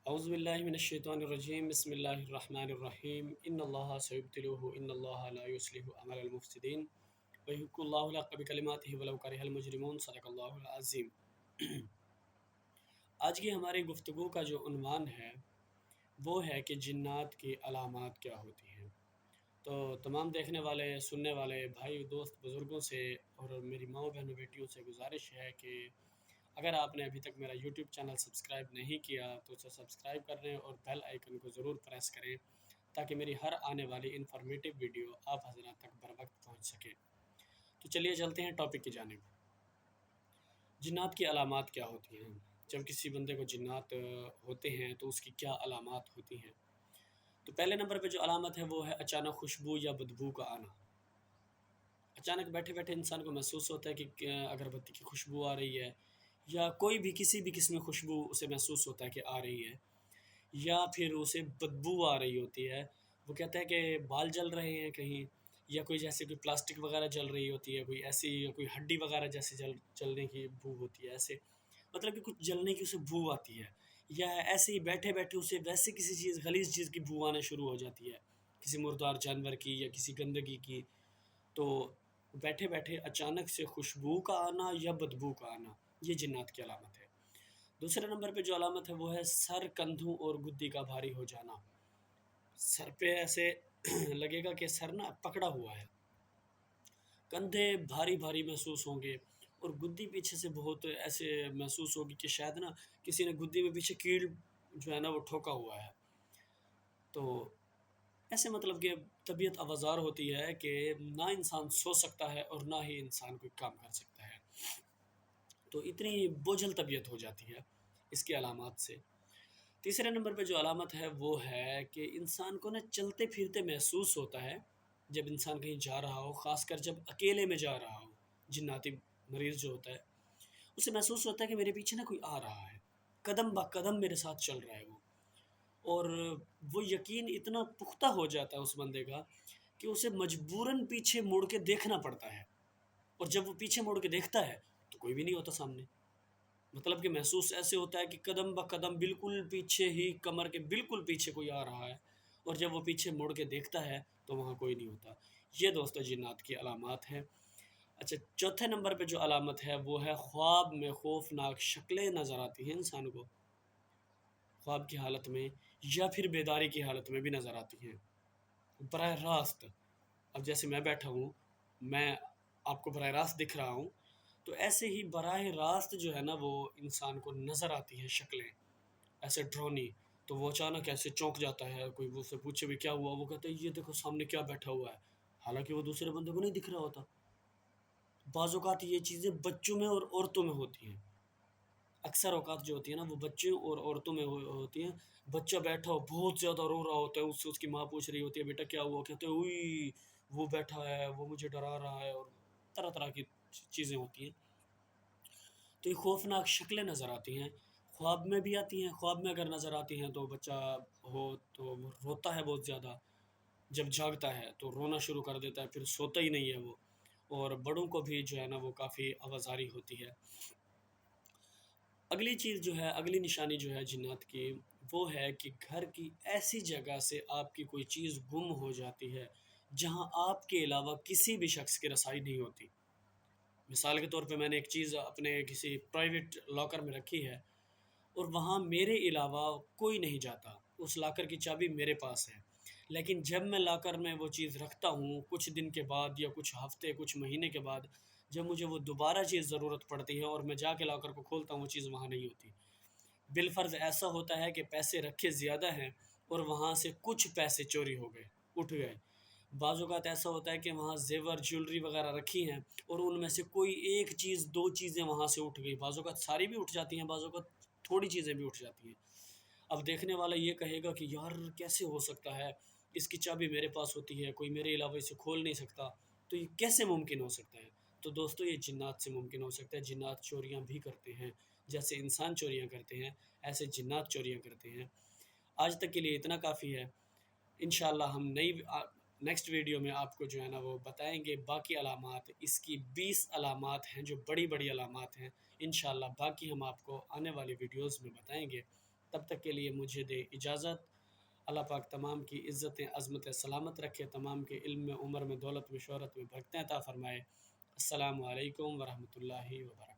اعوذ باللہ من الشیطان الرجیم بسم اللہ الرحمن الرحیم ان اللہ سیبتلوہ ان اللہ لا یصلح عمل المفسدین ویحق اللہ الحق بکلماتہ ولو کرہ المجرمون صدق اللہ العظیم۔ آج کی ہماری گفتگو کا جو عنوان ہے وہ ہے کہ جنات کی علامات کیا ہوتی ہیں۔ تو تمام دیکھنے والے سننے والے بھائی دوست بزرگوں سے اور میری ماؤں بہنوں بیٹیوں سے گزارش ہے کہ اگر آپ نے ابھی تک میرا یوٹیوب چینل سبسکرائب نہیں کیا تو اسے سبسکرائب کر لیں اور بیل آئیکن کو ضرور پریس کریں تاکہ میری ہر آنے والی انفارمیٹیو ویڈیو آپ حضرات تک بر وقت پہنچ سکے۔ تو چلیے چلتے ہیں ٹاپک کی جانب۔ جنات کی علامات کیا ہوتی ہیں؟ جب کسی بندے کو جنات ہوتے ہیں تو اس کی کیا علامات ہوتی ہیں؟ تو پہلے نمبر پہ جو علامت ہے وہ ہے اچانک خوشبو یا بدبو کا آنا۔ اچانک بیٹھے بیٹھے انسان کو محسوس ہوتا ہے کہ اگربتی کی خوشبو آ رہی ہے، یا کوئی بھی کسی بھی قسم کی خوشبو اسے محسوس ہوتا ہے کہ آ رہی ہے، یا پھر اسے بدبو آ رہی ہوتی ہے۔ وہ کہتا ہے کہ بال جل رہے ہیں کہیں، یا کوئی جیسے کوئی پلاسٹک وغیرہ جل رہی ہوتی ہے، کوئی ایسی کوئی ہڈی وغیرہ جیسے جلنے کی بو ہوتی ہے، ایسے مطلب کہ کچھ جلنے کی اسے بو آتی ہے، یا ایسے ہی بیٹھے بیٹھے اسے ویسے کسی چیز غلیظ چیز کی بو آنا شروع ہو جاتی ہے، کسی مردار جانور کی یا کسی گندگی کی۔ تو بیٹھے بیٹھے اچانک سے خوشبو کا آنا یا بدبو کا آنا، یہ جنات کی علامت ہے۔ دوسرے نمبر پہ جو علامت ہے وہ ہے سر، کندھوں اور گدی کا بھاری ہو جانا۔ سر پہ ایسے لگے گا کہ سر نا پکڑا ہوا ہے، کندھے بھاری بھاری محسوس ہوں گے، اور گدی پیچھے سے بہت ایسے محسوس ہوگی کہ شاید نا کسی نے گدی میں پیچھے کیل جو ہے نا وہ ٹھوکا ہوا ہے۔ تو ایسے مطلب کہ طبیعت آوازار ہوتی ہے کہ نہ انسان سو سکتا ہے اور نہ ہی انسان کوئی کام کر سکتا ہے، تو اتنی بوجھل طبیعت ہو جاتی ہے اس کی علامات سے۔ تیسرے نمبر پہ جو علامت ہے وہ ہے کہ انسان کو نا چلتے پھرتے محسوس ہوتا ہے جب انسان کہیں جا رہا ہو، خاص کر جب اکیلے میں جا رہا ہو۔ جناتی مریض جو ہوتا ہے اسے محسوس ہوتا ہے کہ میرے پیچھے نا کوئی آ رہا ہے، قدم با قدم میرے ساتھ چل رہا ہے وہ، اور وہ یقین اتنا پختہ ہو جاتا ہے اس بندے کا کہ اسے مجبوراً پیچھے مڑ کے دیکھنا پڑتا ہے، اور جب وہ پیچھے مڑ کے دیکھتا ہے تو کوئی بھی نہیں ہوتا سامنے۔ مطلب کہ محسوس ایسے ہوتا ہے کہ قدم با قدم بالکل پیچھے ہی، کمر کے بالکل پیچھے کوئی آ رہا ہے، اور جب وہ پیچھے مڑ کے دیکھتا ہے تو وہاں کوئی نہیں ہوتا۔ یہ دوستو جنات کی علامات ہیں۔ اچھا، چوتھے نمبر پہ جو علامت ہے وہ ہے خواب میں خوفناک شکلیں نظر آتی ہیں انسان کو، خواب کی حالت میں یا پھر بیداری کی حالت میں بھی نظر آتی ہیں براہ راست۔ اب جیسے میں بیٹھا ہوں، میں آپ کو براہ راست دکھ رہا ہوں، تو ایسے ہی براہ راست جو ہے نا وہ انسان کو نظر آتی ہیں شکلیں ایسے ڈرونی۔ تو وہ اچانک ایسے چونک جاتا ہے، کوئی وہ سے پوچھے بھی کیا ہوا، وہ کہتا ہے یہ دیکھو سامنے کیا بیٹھا ہوا ہے، حالانکہ وہ دوسرے بندے کو نہیں دکھ رہا ہوتا۔ بعض اوقات یہ چیزیں بچوں میں اور عورتوں میں ہوتی ہیں، اکثر اوقات جو ہوتی ہیں نا وہ بچوں اور عورتوں میں ہوتی ہیں۔ بچہ بیٹھا ہو بہت زیادہ رو رہا ہوتا ہے، اس سے اس کی ماں پوچھ رہی ہوتی ہے بیٹا کیا ہوا، کہتے ہیں اوئی وہ بیٹھا ہے، وہ مجھے ڈرا رہا ہے، اور طرح طرح کی چیزیں ہوتی ہیں۔ تو یہ خوفناک شکلیں نظر آتی ہیں، خواب میں بھی آتی ہیں۔ خواب میں اگر نظر آتی ہیں تو بچہ ہو تو وہ روتا ہے بہت زیادہ، جب جاگتا ہے تو رونا شروع کر دیتا ہے، پھر سوتا ہی نہیں ہے وہ، اور بڑوں کو بھی جو ہے نا وہ کافی آوازاری ہوتی ہے۔ اگلی چیز جو ہے، اگلی نشانی جو ہے جنات کی، وہ ہے کہ گھر کی ایسی جگہ سے آپ کی کوئی چیز گم ہو جاتی ہے جہاں آپ کے علاوہ کسی بھی شخص کی رسائی نہیں ہوتی۔ مثال کے طور پہ میں نے ایک چیز اپنے کسی پرائیویٹ لاکر میں رکھی ہے، اور وہاں میرے علاوہ کوئی نہیں جاتا، اس لاکر کی چابی میرے پاس ہے، لیکن جب میں لاکر میں وہ چیز رکھتا ہوں کچھ دن کے بعد یا کچھ ہفتے کچھ مہینے کے بعد، جب مجھے وہ دوبارہ چیز ضرورت پڑتی ہے اور میں جا کے لاکر کو کھولتا ہوں وہ چیز وہاں نہیں ہوتی۔ بالفرض ایسا ہوتا ہے کہ پیسے رکھے زیادہ ہیں اور وہاں سے کچھ پیسے چوری ہو گئے، اٹھ گئے۔ بعض اوقات ایسا ہوتا ہے کہ وہاں زیور جیولری وغیرہ رکھی ہیں اور ان میں سے کوئی ایک چیز دو چیزیں وہاں سے اٹھ گئی، بعض اوقات ساری بھی اٹھ جاتی ہیں، بعض اوقات تھوڑی چیزیں بھی اٹھ جاتی ہیں۔ اب دیکھنے والا یہ کہے گا کہ یار کیسے ہو سکتا ہے، اس کی چابی میرے پاس ہوتی ہے، کوئی میرے علاوہ اسے کھول نہیں سکتا، تو یہ کیسے ممکن ہو سکتا ہے؟ تو دوستو یہ جنات سے ممکن ہو سکتا ہے۔ جنات چوریاں بھی کرتے ہیں، جیسے انسان چوریاں کرتے ہیں ایسے جنات چوریاں کرتے ہیں۔ آج تک کے لیے اتنا کافی ہے، انشاءاللہ ہم نیکسٹ ویڈیو میں آپ کو جو ہے نا وہ بتائیں گے باقی علامات۔ اس کی 20 علامات ہیں جو بڑی بڑی علامات ہیں، انشاءاللہ باقی ہم آپ کو آنے والی ویڈیوز میں بتائیں گے۔ تب تک کے لیے مجھے دے اجازت۔ اللہ پاک تمام کی عزتیں عظمتیں سلامت رکھے، تمام کے علم میں، عمر میں، دولت میں، شہرت میں برکتیں عطا فرمائے۔ السلام علیکم ورحمۃ اللہ وبرکاتہ۔